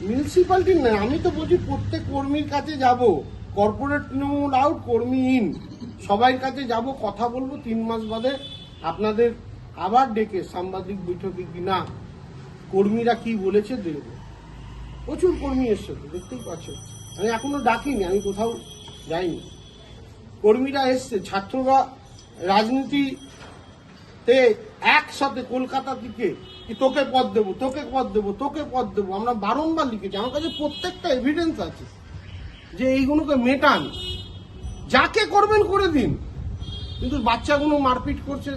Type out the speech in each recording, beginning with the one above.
মিউনিসিপ্যালিটির না, আমি তো বলছি প্রত্যেক কর্মীর কাছে যাব, কর্পোরেট তৃণমূল আউট, কর্মী ইন, সবাই কাছে যাব, কথা বলবো। 3 মাস বাদে আপনাদের আবার ডেকে সাংবাদিক বৈঠকে কিনা কর্মীরা কি বলেছে দেখব। প্রচুর কর্মী এসছে তো, দেখতেই পাচ্ছেন। আমি এখনো ডাকিনি, আমি কোথাও যাইনি, কর্মীরা এসছে। ছাত্ররা রাজনীতিতে একসাথে কলকাতা থেকে কি তোকে পদ দেবো, তোকে পদ দেবো, তোকে পদ দেবো, আমরা বারংবার লিখেছি। আমার কাছে প্রত্যেকটা এভিডেন্স আছে যে এইগুলোকে মেটান, যাকে করবেন করে দিন, কিন্তু বাচ্চাগুলো মারপিট করছে,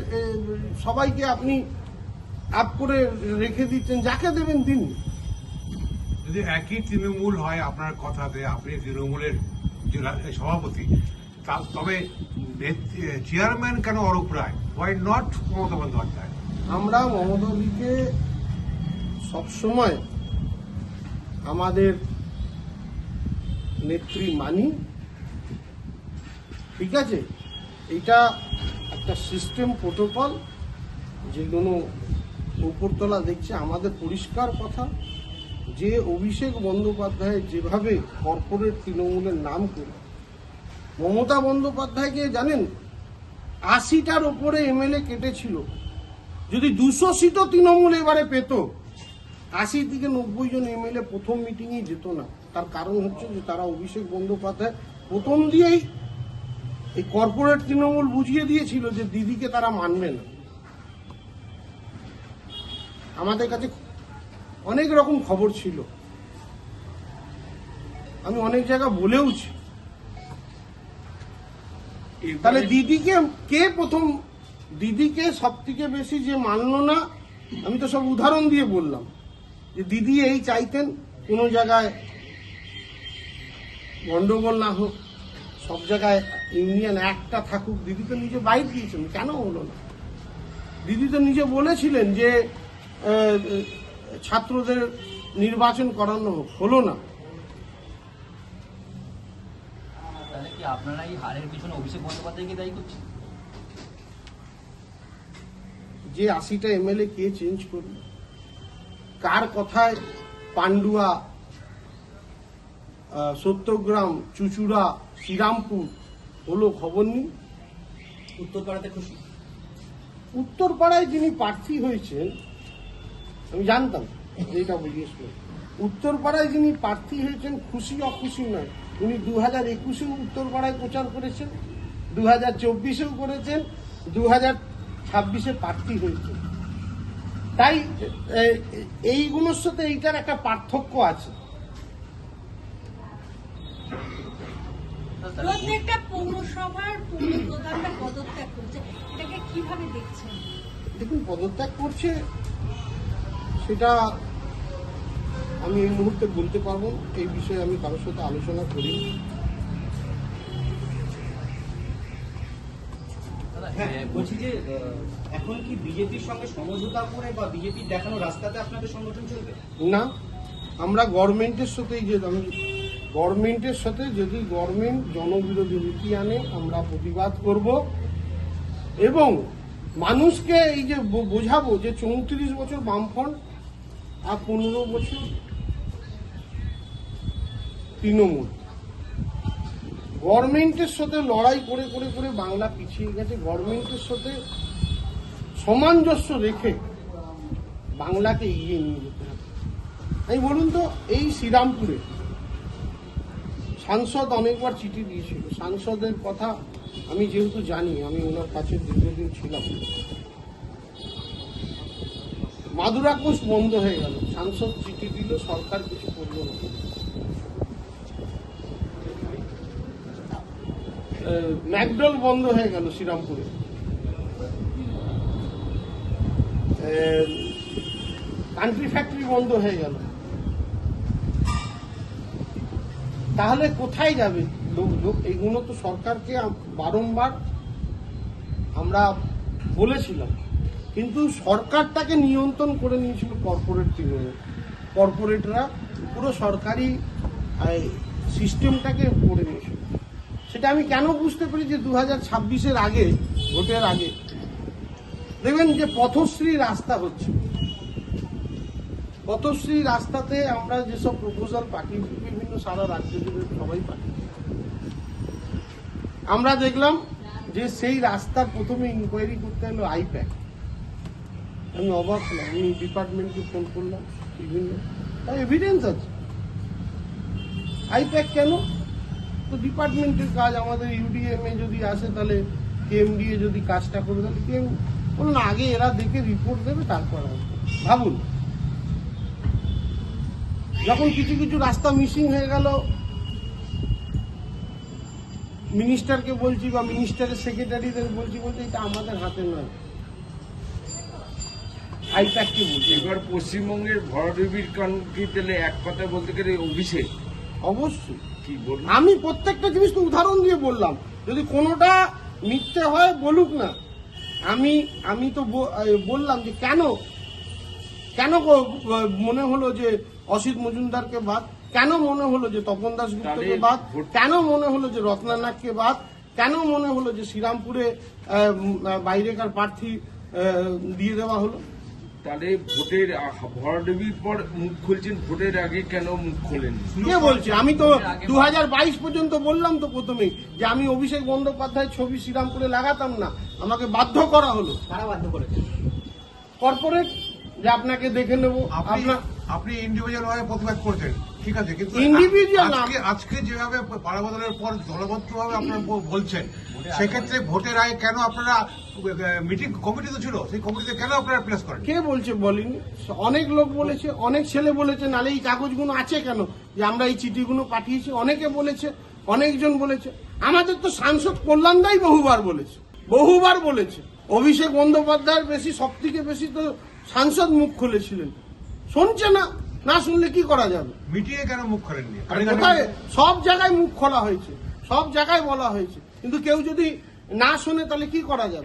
সবাইকে আপনি আপ করে রেখে দিচ্ছেন, যাকে দেবেন দিন। যদি একই তৃণমূল হয় আপনার কথাতে, আপনি তৃণমূলের যে সভাপতি, তবে চেয়ারম্যান কেন অরূপ রায়, ওয়াই নট মমতা বন্দ্যোপাধ্যায়? আমরা মমতাদিকে সবসময় আমাদের নেত্রী মানি, ঠিক আছে। এটা একটা সিস্টেম, প্রোটোকল, যেগুলো উপরতলা দেখছে। আমাদের পরিষ্কার কথা যে অভিষেক বন্দ্যোপাধ্যায় যেভাবে কর্পোরেট তৃণমূলের নাম করে, মমতা বন্দ্যোপাধ্যায়কে জানেন 80টার ওপরে এমএলএ কেটেছিল। যদি 200 সিটও তৃণমূল এবারে পেত, 80 থেকে 90 জন এমএলএ প্রথম মিটিংয়ে যেত না। তার কারণ হচ্ছে যে তারা অভিষেক বন্দ্যোপাধ্যায় প্রথম দিয়েই এই কর্পোরেট তৃণমূল বুঝিয়ে দিয়েছিল যে দিদিকে তারা মানবে না। আমাদের কাছে অনেক রকম খবর ছিল, আমি অনেক জায়গা বলেওছি। তাহলে দিদিকে কে প্রথম, দিদিকে সব থেকে বেশি যে মানল না, আমি তো সব উদাহরণ দিয়ে বললাম যে দিদি এই চাইতেন কোনো জায়গায় গন্ডগোল না হোক, সব জায়গায় ইউনিয়ন একটা থাকুক। দিদি তো নিজে বাইট দিয়েছেন, কেন হলো না? দিদি তো নিজে বলেছিলেন যে ছাত্রদের নির্বাচন করানো হোক, হলো না। তাহলে কি আপনারা এই হারের পিছনে অভিষেক বন্দ্যোপাধ্যায়কে দায়ী করছেন? যে 80টা এমএলএ কে চেঞ্জ করল, কার কথায় পান্ডুয়া, সত্যগ্রাম, চুচুড়া, শ্রীরামপুর হলো খবর নেই? উত্তরপাড়াতে খুশি? উত্তরপাড়ায় যিনি প্রার্থী হয়েছেন, আমি জানতাম যেটা জিজ্ঞেস করি, উত্তরপাড়ায় যিনি প্রার্থী হয়েছেন খুশি অখুশি নয়। উনি 2021-এও উত্তরপাড়ায় প্রচার করেছেন, 2024-এও করেছেন, 2026-এ প্রার্থী হয়েছেন। তাই এইগুলোর সাথে এইটার একটা পার্থক্য আছে। প্রত্যেকটা পৌরসভার পৌরপ্রধানরা পদত্যাগ করছে, এটাকে কিভাবে দেখছেন? দেখুন, পদত্যাগ করছে সেটা আমি এই মুহূর্তে বলতে পারবো না, এই বিষয়ে আমি কারোর সাথে আলোচনা করি। হ্যাঁ, বলছি যে এখন কি বিজেপির সঙ্গে সমঝোতা করে বা বিজেপির দেখানো রাস্তাতে আপনাদের সংগঠন চলবে? না, আমরা গভর্নমেন্টের সাথেই, যে আমি গভর্নমেন্টের সাথে, যদি গভর্নমেন্ট জনবিরোধী নীতি আনে আমরা প্রতিবাদ করব এবং মানুষকে এই যে বোঝাবো যে 34 বছর বামফ্রন্ট আর 15 বছর তৃণমূল, গভর্নমেন্টের সাথে লড়াই করে করে করে বাংলা পিছিয়ে গেছে। গভর্নমেন্টের সাথে সামঞ্জস্য রেখে বাংলাকে এগিয়ে নিয়ে যেতে হবে। এই বলুন তো, এই শ্রীরামপুরে সাংসদ অনেকবার চিঠি দিয়েছিল, সাংসদের কথা আমি যেহেতু জানি, আমি ওনার কাছে দীর্ঘদিন ছিলাম, মাদুরা কোষ বন্ধ হয়ে গেল, সাংসদ চিঠি দিল, সরকার কিছু করল না। ম্যাকডল বন্ধ হয়ে গেল শ্রীরামপুরে, কান্ট্রি ফ্যাক্টরি বন্ধ হয়ে গেল। তাহলে কোথায় যাবে লোক? এইগুলো তো সরকারকে বারংবার আমরা বলেছিলাম, কিন্তু সরকারটাকে নিয়ন্ত্রণ করে নিয়েছিল কর্পোরেট তৃণমূল। কর্পোরেটরা পুরো সরকারি সিস্টেমটাকে করে নিয়েছিল। সেটা আমি কেন বুঝতে পারি যে 2026-এর আগে, ভোটের আগে দেখবেন যে পথশ্রী রাস্তা হচ্ছে, পথশ্রী রাস্তাতে আমরা যেসব প্রপোজাল পাঠিয়েছি বিভিন্ন সারা রাজ্য জুড়ে সবাই পাঠিয়েছি। আমরা দেখলাম যে সেই রাস্তার প্রথমে ইনকোয়ারি করতে হলো আইপ্যাক। আমি অবাক হলাম, আমি ডিপার্টমেন্টকে ফোন করলাম, বিভিন্ন এভিডেন্স আছে। আইপ্যাক কেন? তো ডিপার্টমেন্টের কাজ, আমাদের ইউডিএমএ যদি আসে তাহলে কেএমডিএ যদি কাজটা করে তাহলে কেএম বলুন আগে এরা দেখে রিপোর্ট দেবে তারপর আসবে। ভাবুন, যখন কিছু কিছু রাস্তা মিসিং হয়ে গেল, মিনিস্টারকে বলছি বা মিনিস্টারের সেক্রেটারিদের বলছি, বলতে এটা আমাদের হাতে নয়, আইপ্যাককে বলছি। এবার পশ্চিমবঙ্গের ভরাডুবির কারণটি তাহলে এক কথা বলতে গেলে অভিষেক অবশ্যই কি বলুন। আমি প্রত্যেকটা জিনিস তো উদাহরণ দিয়ে বললাম, যদি কোনোটা মিথ্যে হয় বলুক না। আমি তো বললাম যে কেন মনে হলো যে অসিত মজুমদারকে বাদ, কেন মনে হলো যে তপন দাশগুপ্তকে বাদ, কেন মনে হলো যে রত্নানাথকে বাদ, কেন মনে হলো যে শ্রীরামপুরে বাইরেকার প্রার্থী দিয়ে দেওয়া হলো। তাহলে ভোটের ভরাডুবির পর মুখ খুলছেন, ভোটের আগে কেন মুখ খোলেন? কে বলছে? আমি তো 2022 পর্যন্ত বললাম তো প্রথমেই যে আমি অভিষেক বন্দ্যোপাধ্যায়ের ছবি শ্রীরামপুরে লাগাতাম না, আমাকে বাধ্য করা হলো কারা বাধ্য করেছে? কর্পোরেট, যে আপনাকে দেখে নেব। আপনি ইন্ডিভিজুয়াল ভাবে প্রতিবাদ করছেন, ঠিক আছে, কিন্তু Individual না। আজকে যেভাবে পাড়া বদলের পর দলবদ্ধভাবে আপনারা বলছেন, সেক্ষেত্রে ভোটের আগে কেন আপনারা মিটিং কমিটি তো ছিল, সেই কমিটিতে কেন আপনারা প্লেস করেন? কে বলছে? বলিনি। অনেক লোক বলেছে, অনেক ছেলে বলেছে, নালে এই কাগজগুলো আছে কেন যে আমরা এই চিঠিগুলো পাঠিয়েছি? অনেকে বলেছে, অনেকজন বলেছে। আমাদের তো সাংসদ কল্যাণ দাই বহুবার বলেছে। অভিষেক বন্দ্যোপাধ্যায়ের বেশি, সব থেকে বেশি তো সাংসদ মুখ খুলেছিলেন। শুনছে না, না শুনলে কি করা যাবে? মিটিংয়ে কেন মুখ খোলেননি? কোথায়? সব জায়গায় মুখ খোলা হয়েছে, সব জায়গায় বলা হয়েছে, কিন্তু কেউ যদি না শোনে তাহলে কি করা যাবে?